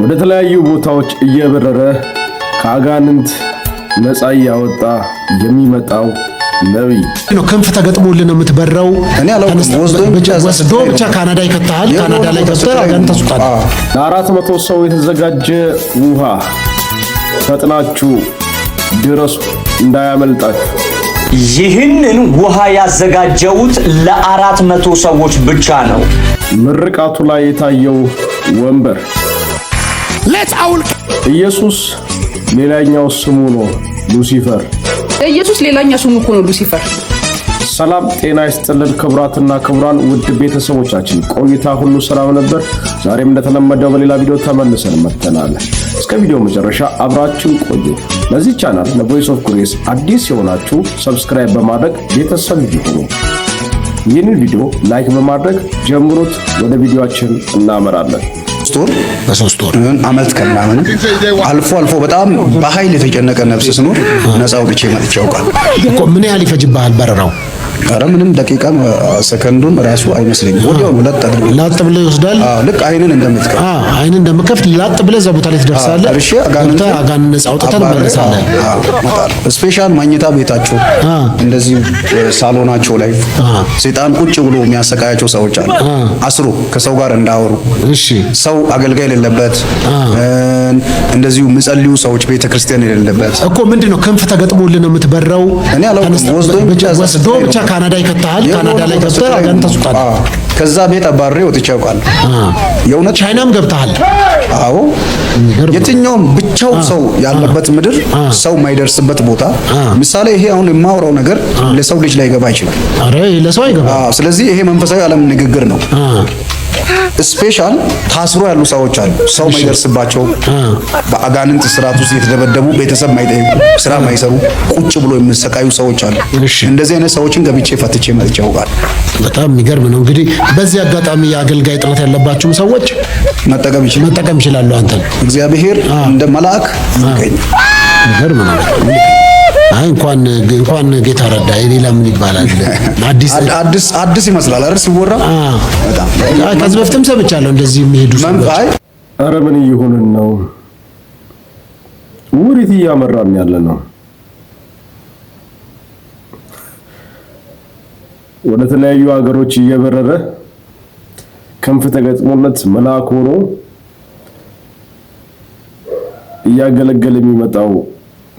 ወደ ተለያዩ ቦታዎች እየበረረ ከአጋንንት ነፃ ያወጣ የሚመጣው ነብይ ነው። ክንፍ ተገጥሞልህ ነው የምትበረው። እኔ አላውቅም። ወስዶ ብቻ ካናዳ ይከታል። ካናዳ ላይ ገብተህ አጋንንት ተስጣለ። ለ400 ሰው የተዘጋጀ ውሃ ፈጥናችሁ ድረሱ እንዳያመልጣችሁ። ይህንን ውሃ ያዘጋጀውት ለ400 ሰዎች ብቻ ነው። ምርቃቱ ላይ የታየው ወንበር ኢየሱስ ሌላኛው ስሙ ነው ሉሲፈር። ኢየሱስ ሌላኛው ስሙ ነው ሉሲፈር። ሰላም ጤና ይስጥልን ክቡራትና ክቡራን ውድ ቤተሰቦቻችን፣ ቆይታ ሁሉ ሰላም ነበር። ዛሬም እንደተለመደው በሌላ ቪዲዮ ተመልሰን መጥተናል። እስከ ቪዲዮ መጨረሻ አብራችሁ ቆዩ። ለዚህ ቻናል ለቮይስ ኦፍ ግሬስ አዲስ የሆናችሁ ሰብስክራይብ በማድረግ ቤተሰብ ይሁኑ። ይህንን ቪዲዮ ላይክ በማድረግ ጀምሩት። ወደ ቪዲዮአችን እናመራለን። በሶስት ወር አመት ከምናምን አልፎ በጣም በኃይል የተጨነቀ ነፍስ ስኖር ነፃ አውጥቼ መጥቼ አውቃለሁ እኮ። ምን ያህል ይፈጅብሃል በረራው? ኧረ ምንም ደቂቃ ሰከንዱን ራሱ አይመስለኝም። ወዲያው ላጥ ብለህ ይወስዳል። ልክ አይንን እንደምትከፍት አይንን እንደምትከፍት ላጥ ብለህ እዛ ቦታ ላይ ትደርሳለህ። እሺ አጋንንት ነፃ አውጥተን መለሳለን። ስፔሻል ማግኘታ ቤታቸው እንደዚህ ሳሎናቸው ላይ ሰይጣን ቁጭ ብሎ የሚያሰቃያቸው ሰዎች አሉ። አስሩ ከሰው ጋር እንዳወሩ እሺ ሰው አገልጋይ የሌለበት እንደዚሁ ምጸልዩ ሰዎች ቤተክርስቲያን የሌለበት እኮ ምንድነው ክንፍ ተገጥሞልህ ነው የምትበረው። እኔ አላውቅም። ወስዶ ብቻ ካናዳ ይከታል። ካናዳ ላይ ገብተህ አጋንንት ተስጣለ። ከዛ ቤት አባሬ ወጥቼ አውቃለሁ። የእውነት ቻይናም ገብተሃል? አዎ። የትኛውም ብቻው ሰው ያለበት ምድር ሰው የማይደርስበት ቦታ። ምሳሌ ይሄ አሁን የማወራው ነገር ለሰው ልጅ ላይ ገባ ይችላል። አረ ለሰው አይገባ። ስለዚህ ይሄ መንፈሳዊ ዓለም ንግግር ነው። ስፔሻል ታስሮ ያሉ ሰዎች አሉ። ሰው ማይደርስባቸው በአጋንንት ስርዓት ውስጥ የተደበደቡ ቤተሰብ ማይጠይቁ ስራ ማይሰሩ ቁጭ ብሎ የሚሰቃዩ ሰዎች አሉ። እንደዚህ አይነት ሰዎችን ገብቼ ፈትቼ መጥቼ አውቃለሁ። በጣም የሚገርም ነው። እንግዲህ በዚህ አጋጣሚ የአገልጋይ ጥረት ያለባቸውም ሰዎች መጠቀም ይችላሉ። አንተን እግዚአብሔር እንደ መልአክ ይገኝ። የሚገርም ነው። አይ እንኳን ጌታ ረዳ። የሌላ ምን ይባላል? አዲስ ይመስላል አይደል ሲወራ። በጣም ከዚህ በፊትም ሰምቻለሁ እንደዚህ የሚሄዱ ሰዎች። ኧረ ምን እየሆንን ነው? ወዴት እያመራን ያለ ነው? ወደ ተለያዩ ሀገሮች እየበረረ ክንፍ ተገጥሞለት መልአክ ሆኖ እያገለገለ የሚመጣው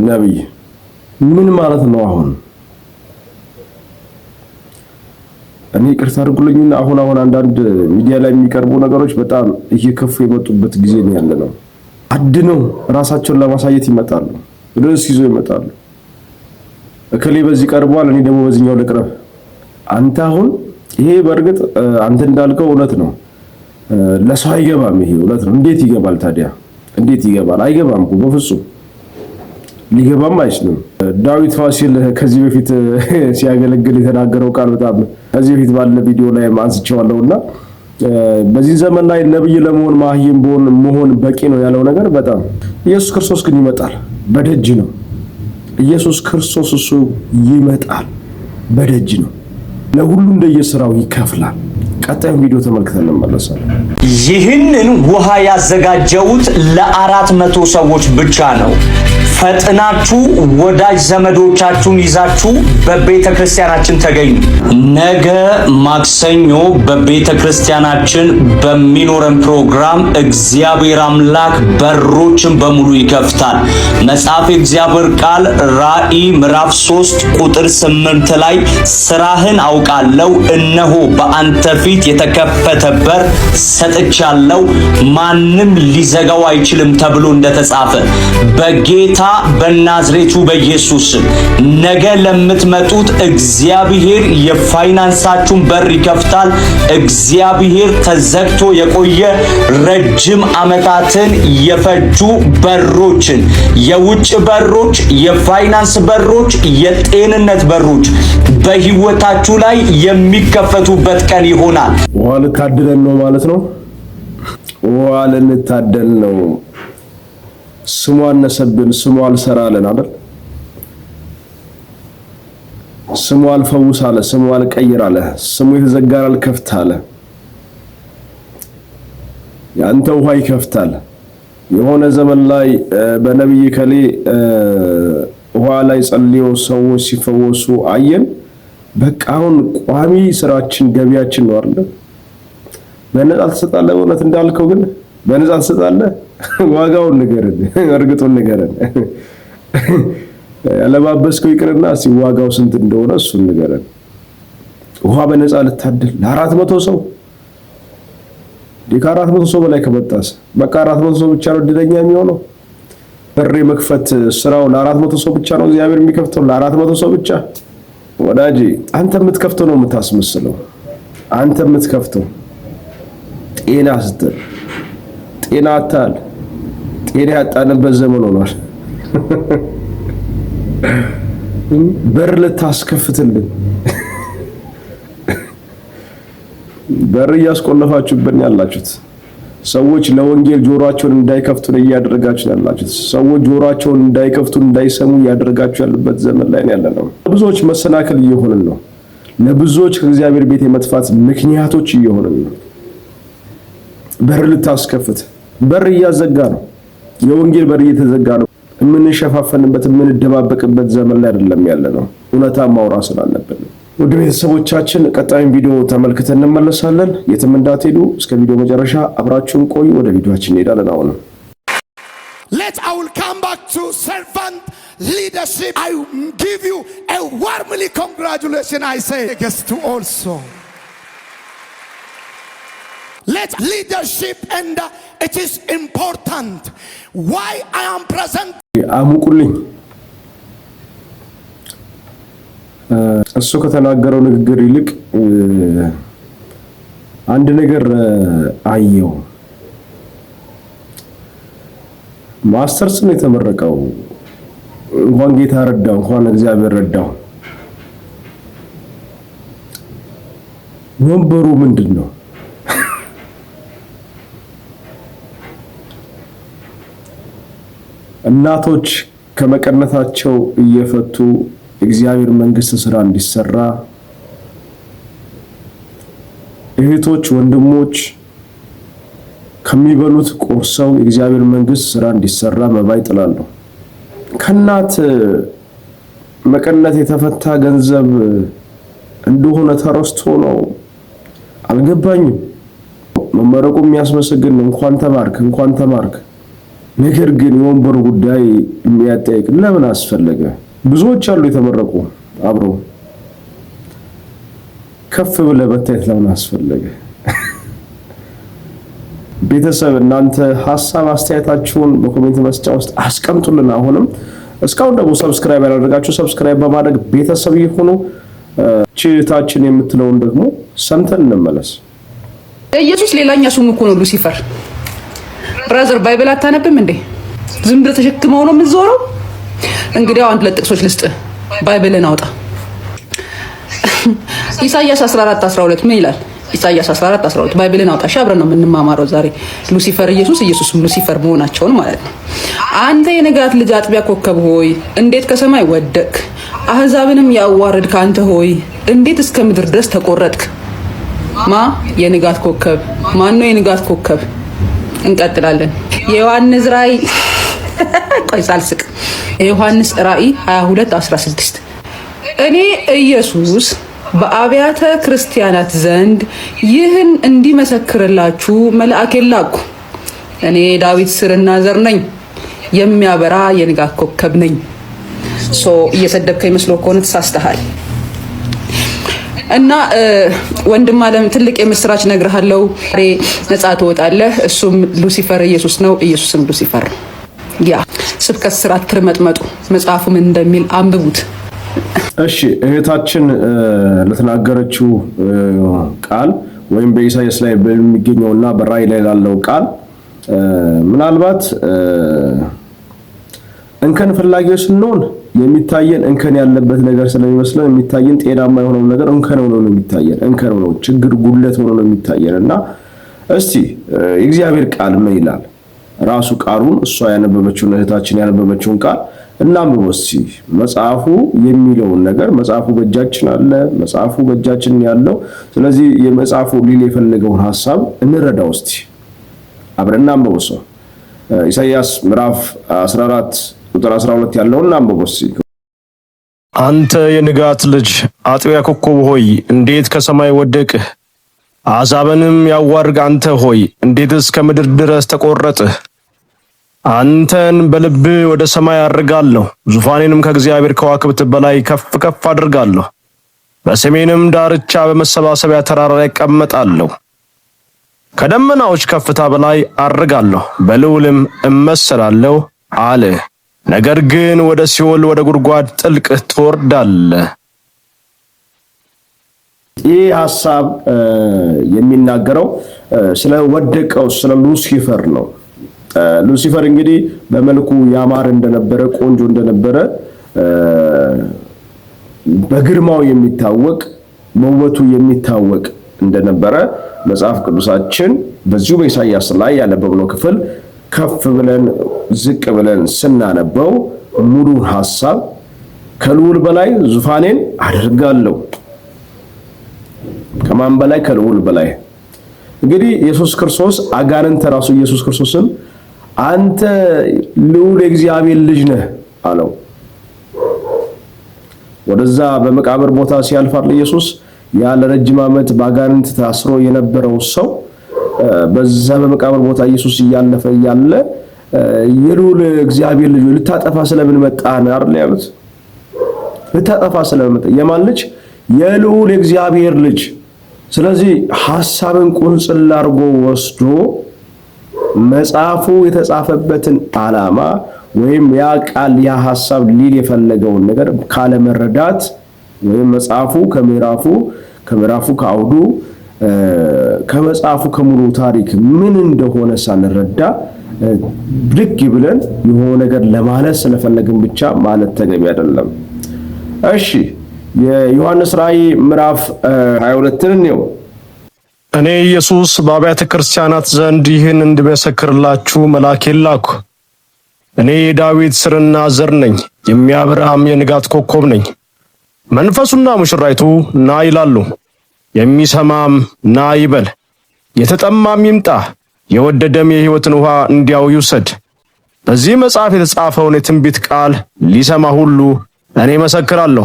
ነብይ ምን ማለት ነው? አሁን እኔ ይቅርታ አድርጉልኝና አሁን አንዳንድ ሚዲያ ላይ የሚቀርቡ ነገሮች በጣም እየከፉ የመጡበት ጊዜ ነው ያለነው። አድነው ራሳቸውን ለማሳየት ይመጣሉ፣ ርዕስ ይዞ ይመጣሉ። እከሌ በዚህ ቀርቧል፣ እኔ ደግሞ በዚህኛው ልቅረብ። አንተ አሁን ይሄ በእርግጥ አንተ እንዳልከው እውነት ነው፣ ለሰው አይገባም። ይሄ እውነት ነው። እንዴት ይገባል ታዲያ? እንዴት ይገባል? አይገባም እኮ በፍጹም ሊገባም አይችልም። ዳዊት ፋሲል ከዚህ በፊት ሲያገለግል የተናገረው ቃል በጣም ከዚህ በፊት ባለ ቪዲዮ ላይ አንስቼዋለሁና በዚህ ዘመን ላይ ነብይ ለመሆን ማህይም መሆን በቂ ነው ያለው ነገር በጣም ኢየሱስ ክርስቶስ ግን ይመጣል፣ በደጅ ነው። ኢየሱስ ክርስቶስ እሱ ይመጣል፣ በደጅ ነው። ለሁሉ እንደየስራው ይከፍላል። ቀጣዩን ቪዲዮ ተመልክተን እንመለሳለን። ይህንን ውሃ ያዘጋጀውት ለ400 ሰዎች ብቻ ነው። ፈጥናችሁ ወዳጅ ዘመዶቻችሁን ይዛችሁ በቤተ ክርስቲያናችን ተገኙ። ነገ ማክሰኞ በቤተ ክርስቲያናችን በሚኖረን ፕሮግራም እግዚአብሔር አምላክ በሮችን በሙሉ ይከፍታል። መጽሐፍ እግዚአብሔር ቃል ራእይ ምዕራፍ 3 ቁጥር 8 ላይ ስራህን አውቃለሁ፣ እነሆ በአንተ ፊት የተከፈተ በር ሰጥቻለሁ፣ ማንም ሊዘጋው አይችልም ተብሎ እንደተጻፈ በጌታ በናዝሬቱ በኢየሱስ ነገ ለምትመጡት እግዚአብሔር የፋይናንሳችሁን በር ይከፍታል። እግዚአብሔር ተዘግቶ የቆየ ረጅም ዓመታትን የፈጁ በሮችን፣ የውጭ በሮች፣ የፋይናንስ በሮች፣ የጤንነት በሮች በህይወታችሁ ላይ የሚከፈቱበት ቀን ይሆናል። ልታደለን ነው ማለት ነው። ልንታደል ነው። ስሙ አነሰብን፣ ስሙ አልሰራለን አይደል? ስሙ አልፈውስ አለ፣ ስሙ አልቀይር አለ፣ ስሙ የተዘጋን አልከፍት አለ። ያንተ ውሃ ይከፍታል። የሆነ ዘመን ላይ በነብይ ከሌ ውሃ ላይ ጸልዮ ሰዎች ሲፈወሱ አየን። በቃ አሁን ቋሚ ስራችን ገቢያችን ነው አይደል? በነፃ ትሰጣለህ። እውነት እንዳልከው ግን በነፃ ትሰጣለህ። ዋጋውን ንገረን፣ እርግጡን ንገረን። ያለባበስከው ይቅርና ሲዋጋው ስንት እንደሆነ እሱን ንገረን። ውሃ በነፃ ልታድል ለ400 ሰው ከ400 ሰው በላይ ከመጣስ በቃ 400 ሰው ብቻ ነው እድለኛ የሚሆነው። በር መክፈት ስራው ለ400 ሰው ብቻ ነው እግዚአብሔር የሚከፍተው፣ ለ400 ሰው ብቻ። ወዳጄ አንተ የምትከፍተው ነው የምታስመስለው። አንተ የምትከፍተው ጤና ስትል ጤና አታል ጤና ያጣንበት ዘመን ሆኗል። በር ልታስከፍትልን በር እያስቆለፋችሁብን ያላችሁት ሰዎች ለወንጌል ጆሮአቸውን እንዳይከፍቱ እያደረጋችሁ ያላችሁት ሰዎች ጆሮአቸውን እንዳይከፍቱ እንዳይሰሙ እያደረጋችሁ ያለበት ዘመን ላይ ያለነው። ብዙዎች መሰናክል እየሆንን ነው። ለብዙዎች ከእግዚአብሔር ቤት የመጥፋት ምክንያቶች እየሆንን ነው። በር ልታስከፍት በር እያዘጋ ነው። የወንጌል በር እየተዘጋ ነው። የምንሸፋፈንበት የምንደባበቅበት ዘመን ላይ አይደለም ያለነው። እውነታ ማውራት ስላለብን ወደ ቤተሰቦቻችን ቀጣዩን ቪዲዮ ተመልክተን እንመለሳለን። የትም እንዳትሄዱ፣ እስከ ቪዲዮ መጨረሻ አብራችሁን ቆዩ። ወደ ቪዲዮአችን እንሄዳለን። አሁን I will come back to servant leadership. I give you a warmly congratulations. I say yes to also. Let leadership and it is important. Why I am present. አሙቁልኝ እሱ ከተናገረው ንግግር ይልቅ አንድ ነገር አየው። ማስተርስ ነው የተመረቀው። እንኳን ጌታ ረዳው፣ እንኳን እግዚአብሔር ረዳው። ወንበሩ ምንድነው? እናቶች ከመቀነታቸው እየፈቱ እግዚአብሔር መንግስት ስራ እንዲሰራ፣ እህቶች ወንድሞች ከሚበሉት ቆርሰው የእግዚአብሔር መንግስት ስራ እንዲሰራ መባ ይጥላሉ። ከናት መቀነት የተፈታ ገንዘብ እንደሆነ ተረስቶ ነው። አልገባኝም። መመረቁ የሚያስመሰግን እንኳን ተማርክ። ነገር ግን የወንበሩ ጉዳይ የሚያጠይቅ ለምን አስፈለገ? ብዙዎች አሉ የተመረቁ አብረው ከፍ ብለህ መታየት ለምን አስፈለገ? ቤተሰብ እናንተ ሐሳብ አስተያየታችሁን በኮሜንት መስጫ ውስጥ አስቀምጡልን። አሁንም እስካሁን ደግሞ ሰብስክራይብ ያደረጋችሁ ሰብስክራይብ በማድረግ ቤተሰብ ይሁኑ። ችታችን የምትለውን ደግሞ ሰምተን እንመለስ። ኢየሱስ ሌላኛ ስሙ እኮ ነው ሉሲፈር። ብራዘር ባይብል አታነብም እንዴ? ዝም ብለህ ተሸክመው ነው የምትዞረው? እንግዲህ አንድ ለጥቅሶች ልስጥ። ባይብልን አውጣ። ኢሳይያስ 14:12 ምን ይላል? ኢሳይያስ 14:12 ባይብልን አውጣ። አብረን ነው የምንማማረው ዛሬ ሉሲፈር ኢየሱስም ሉሲፈር መሆናቸውን ማለት ነው። አንተ የንጋት ልጅ አጥቢያ ኮከብ ሆይ እንዴት ከሰማይ ወደቅክ? አህዛብንም ያዋረድክ አንተ ሆይ እንዴት እስከ ምድር ድረስ ተቆረጥክ? የንጋት ኮከብ ማን ነው? የንጋት ኮከብ። እንቀጥላለን። የዮሐንስ ራእይ ቆይ ሳልስቅ። የዮሐንስ ራእይ 22:16 እኔ ኢየሱስ በአብያተ ክርስቲያናት ዘንድ ይህን እንዲመሰክርላችሁ መልአኬን ላኩ። እኔ ዳዊት ስርና ዘር ነኝ፣ የሚያበራ የንጋት ኮከብ ነኝ። እየሰደብከኝ መስሎ ከሆነ ተሳስተሃል። እና ወንድም አለም ትልቅ የምስራች ነግርሃለሁ። ዛሬ ነፃ ትወጣለህ። እሱም ሉሲፈር ኢየሱስ ነው፣ ኢየሱስም ሉሲፈር ነው። ያ ስብከት ስራት ትርመጥመጡ መጽሐፉ ምን እንደሚል አንብቡት። እሺ እህታችን ለተናገረችው ቃል ወይም በኢሳይያስ ላይ በሚገኘውና በራእይ ላይ ላለው ቃል ምናልባት እንከን ፈላጊዎች ስንሆን የሚታየን እንከን ያለበት ነገር ስለሚመስለን የሚታየን ጤናማ የሆነው ነገር እንከን ሆኖ ነው የሚታየን። እንከን ሆኖ ችግር ጉድለት ሆኖ ነው የሚታየንና እስቲ የእግዚአብሔር ቃል ምን ይላል? ራሱ ቃሉን እሷ ያነበበችውን እህታችን ያነበበችውን ቃል እናንብበው እስቲ። መጽሐፉ የሚለውን ነገር መጽሐፉ በእጃችን አለ፣ መጽሐፉ በእጃችን ያለው። ስለዚህ የመጽሐፉ ሊል የፈለገውን ሐሳብ እንረዳው እስቲ አብረን እናንብበው። ኢሳይያስ ምዕራፍ 14 ቁጥር 12 ያለውን አንብቦስ። አንተ የንጋት ልጅ አጥቢያ ኮከብ ሆይ እንዴት ከሰማይ ወደቅህ? አሕዛብንም ያዋርግ አንተ ሆይ እንዴትስ ከምድር ድረስ ተቆረጥህ? አንተን በልብ ወደ ሰማይ አድርጋለሁ፣ ዙፋኔንም ከእግዚአብሔር ከዋክብት በላይ ከፍ ከፍ አድርጋለሁ። በሰሜንም ዳርቻ በመሰባሰቢያ ተራራ ላይ እቀመጣለሁ። ከደመናዎች ከፍታ በላይ አድርጋለሁ፣ በልዑልም እመሰላለሁ አለ። ነገር ግን ወደ ሲኦል ወደ ጉድጓድ ጥልቅ ትወርዳለህ። ይህ ሐሳብ የሚናገረው ስለ ወደቀው ስለ ሉሲፈር ነው። ሉሲፈር እንግዲህ በመልኩ ያማረ እንደነበረ፣ ቆንጆ እንደነበረ፣ በግርማው የሚታወቅ በውበቱ የሚታወቅ እንደነበረ መጽሐፍ ቅዱሳችን በዚሁ በኢሳይያስ ላይ ያነበብነው ክፍል ከፍ ብለን ዝቅ ብለን ስናነበው ሙሉ ሐሳብ ከልዑል በላይ ዙፋኔን አደርጋለሁ። ከማን በላይ? ከልዑል በላይ። እንግዲህ ኢየሱስ ክርስቶስ አጋንንት ራሱ ኢየሱስ ክርስቶስን አንተ ልዑል የእግዚአብሔር ልጅ ነህ አለው። ወደዛ በመቃብር ቦታ ሲያልፋል ኢየሱስ ያለ ረጅም ዓመት በአጋንንት ታስሮ የነበረው ሰው በዛ በመቃብር ቦታ ኢየሱስ እያለፈ እያለ የልዑል እግዚአብሔር ልጅ ልታጠፋ ስለምን መጣህ አይደል ያሉት? ልታጠፋ ስለምን መጣህ? የማን ልጅ? የልዑል እግዚአብሔር ልጅ። ስለዚህ ሐሳብን ቁንጽል አድርጎ ወስዶ መጽሐፉ የተጻፈበትን ዓላማ ወይም ያ ቃል ያ ሐሳብ ሊል የፈለገውን ነገር ካለመረዳት ወይም መጽሐፉ ከምዕራፉ ከአውዱ ከመጽሐፉ ከሙሉ ታሪክ ምን እንደሆነ ሳንረዳ ብድግ ብለን የሆነ ነገር ለማለት ስለፈለግን ብቻ ማለት ተገቢ አይደለም። እሺ የዮሐንስ ራእይ ምዕራፍ 22 ነው። እኔ ኢየሱስ በአብያተ ክርስቲያናት ዘንድ ይህን እንድመሰክርላችሁ መልአኬን ላኩ። እኔ የዳዊት ሥርና ዘር ነኝ፣ የአብርሃም የንጋት ኮከብ ነኝ። መንፈሱና ሙሽራይቱ ና ይላሉ፣ የሚሰማም ና ይበል። የተጠማም ይምጣ፣ የወደደም የሕይወትን ውሃ እንዲያው ይውሰድ። በዚህ መጽሐፍ የተጻፈውን የትንቢት ቃል ሊሰማ ሁሉ እኔ መሰክራለሁ።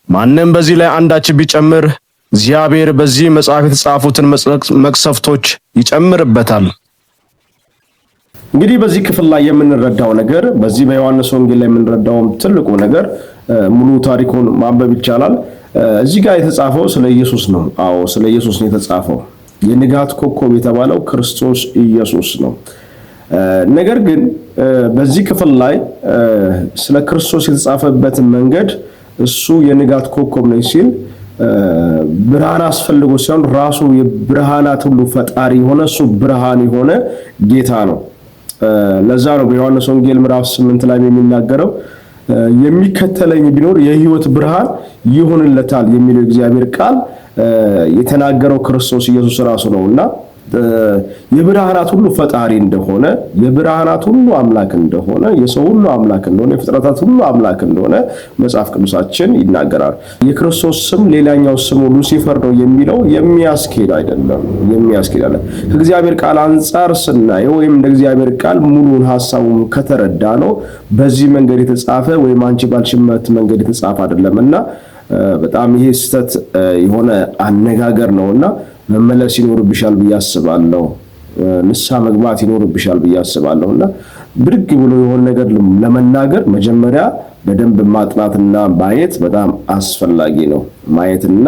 ማንም በዚህ ላይ አንዳች ቢጨምር እግዚአብሔር በዚህ መጽሐፍ የተጻፉትን መቅሰፍቶች ይጨምርበታል። እንግዲህ በዚህ ክፍል ላይ የምንረዳው ነገር በዚህ በዮሐንስ ወንጌል ላይ የምንረዳው ትልቁ ነገር ሙሉ ታሪኩን ማንበብ ይቻላል። እዚህ ጋር የተጻፈው ስለ ኢየሱስ ነው። አዎ ስለ ኢየሱስ ነው የተጻፈው። የንጋት ኮከብ የተባለው ክርስቶስ ኢየሱስ ነው። ነገር ግን በዚህ ክፍል ላይ ስለ ክርስቶስ የተጻፈበትን መንገድ እሱ የንጋት ኮከብ ነው ሲል ብርሃን አስፈልጎ ሲሆን ራሱ የብርሃናት ሁሉ ፈጣሪ የሆነ እሱ ብርሃን የሆነ ጌታ ነው። ለዛ ነው በዮሐንስ ወንጌል ምዕራፍ 8 ላይ የሚናገረው የሚከተለኝ ቢኖር የሕይወት ብርሃን ይሆንለታል የሚለው እግዚአብሔር ቃል የተናገረው ክርስቶስ ኢየሱስ ራሱ ነውና የብርሃናት ሁሉ ፈጣሪ እንደሆነ፣ የብርሃናት ሁሉ አምላክ እንደሆነ፣ የሰው ሁሉ አምላክ እንደሆነ፣ የፍጥረታት ሁሉ አምላክ እንደሆነ መጽሐፍ ቅዱሳችን ይናገራል። የክርስቶስ ስም ሌላኛው ስሙ ሉሲፈር ነው የሚለው የሚያስኬድ አይደለም። ከእግዚአብሔር ቃል አንጻር ስናየው ወይም እንደ እግዚአብሔር ቃል ሙሉን ሐሳቡን ከተረዳ ነው በዚህ መንገድ የተጻፈ ወይም አንቺ ባልሽበት መንገድ የተጻፈ አይደለምና በጣም ይሄ ስህተት የሆነ አነጋገር ነውና መመለስ ይኖርብሻል ብዬ አስባለሁ። ንስሐ መግባት ይኖርብሻል ብዬ አስባለሁና ብድግ ብሎ የሆነ ነገር ለመናገር መጀመሪያ በደንብ ማጥናትና ማየት በጣም አስፈላጊ ነው። ማየትና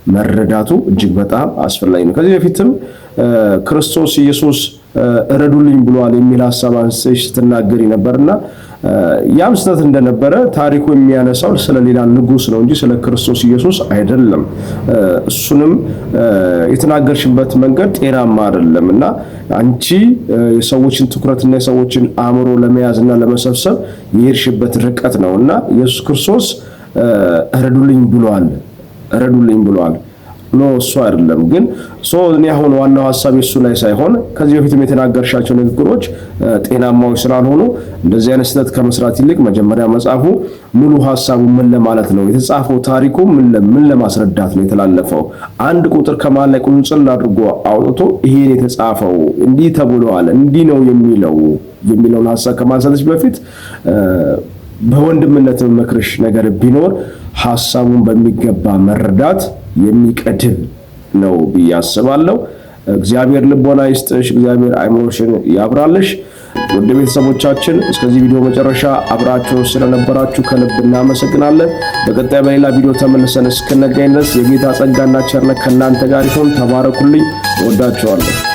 መረዳቱ እጅግ በጣም አስፈላጊ ነው። ከዚህ በፊትም ክርስቶስ ኢየሱስ እረዱልኝ ብሏል የሚል ሐሳብ አንስተሽ ስትናገሪ ነበርና ያም ስህተት እንደነበረ ታሪኩ የሚያነሳው ስለ ሌላ ንጉስ ነው እንጂ ስለ ክርስቶስ ኢየሱስ አይደለም። እሱንም የተናገርሽበት መንገድ ጤናማ አይደለምና አንቺ የሰዎችን ትኩረትና የሰዎችን አእምሮ ለመያዝና ለመሰብሰብ የሄድሽበት ርቀት ነውና ኢየሱስ ክርስቶስ እረዱልኝ ብሏል ነው እሱ አይደለም። ግን እኔ አሁን ዋናው ሐሳብ እሱ ላይ ሳይሆን ከዚህ በፊትም የተናገርሻቸው ንግግሮች ጤናማዎች ስላልሆኑ እንደዚህ አይነት ስህተት ከመስራት ይልቅ መጀመሪያ መጽሐፉ ሙሉ ሐሳቡ ምን ለማለት ነው የተጻፈው፣ ታሪኩ ምን ለማስረዳት ነው የተላለፈው፣ አንድ ቁጥር ከመሃል ላይ ቁንጽል አድርጎ አውጥቶ ይሄን የተጻፈው እንዲህ ተብሏል እንዲህ ነው የሚለው የሚለውን ሐሳብ ከማንሳትሽ በፊት በወንድምነት መክርሽ ነገር ቢኖር ሐሳቡን በሚገባ መረዳት የሚቀድም ነው ብዬ አስባለሁ። እግዚአብሔር ልቦና ይስጥሽ፣ እግዚአብሔር አይሞሽን ያብራልሽ። ወደ ቤተሰቦቻችን እስከዚህ ቪዲዮ መጨረሻ አብራችሁ ስለነበራችሁ ከልብ እናመሰግናለን። በቀጣይ በሌላ ቪዲዮ ተመልሰን እስክንገናኝ ድረስ የጌታ ጸጋና ቸርነት ከእናንተ ጋር ይሁን። ተባረኩልኝ። እወዳችኋለሁ።